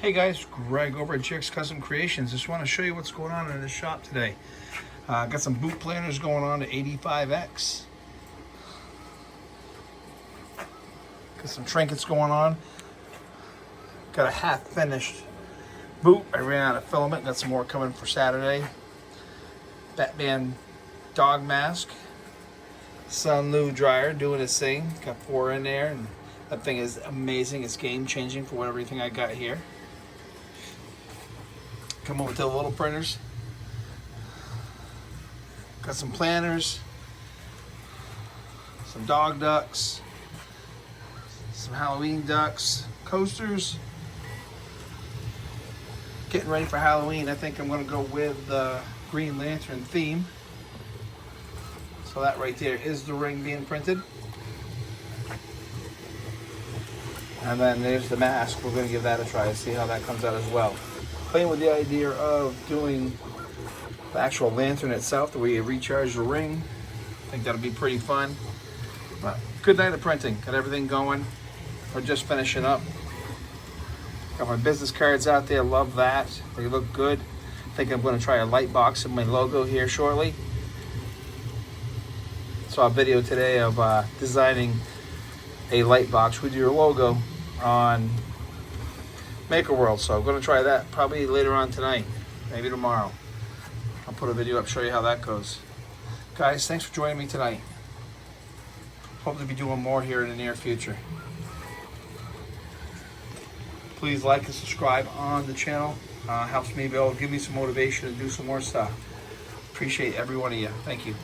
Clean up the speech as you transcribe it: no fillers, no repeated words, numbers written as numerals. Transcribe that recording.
Hey guys, Greg over at Jack's Custom Creations. Just want to show you what's going on in the shop today. Got some boot planners going on to 85X. Got some trinkets going on. Got a half finished boot. I ran out of filament. Got some more coming for Saturday. Batman dog mask. Sun Lu dryer doing its thing. Got 4 in there, and that thing is amazing. It's game changing for everything I got here. Come over to the little printers. Got some planners, some dog ducks, some Halloween ducks, coasters. Getting ready for Halloween. I think I'm going to go with the Green Lantern theme. So that right there is the ring being printed. And then there's the mask. We're going to give that a try to see how that comes out as well. Playing with the idea of doing the actual lantern itself, the way you recharge the ring. I think that'll be pretty fun. But good night of printing. Got everything going. We're just finishing up. Got my business cards out there. Love that. They look good. I think I'm going to try a light box of my logo here shortly. Saw a video today of designing a light box with your logo on Maker World, so I'm going to try that probably later on tonight, maybe tomorrow. I'll put a video up, show you how that goes. Guys, thanks for joining me tonight. Hope to be doing more here in the near future. Please like and subscribe on the channel. Helps me be able to give me some motivation to do some more stuff. Appreciate every one of you. Thank you.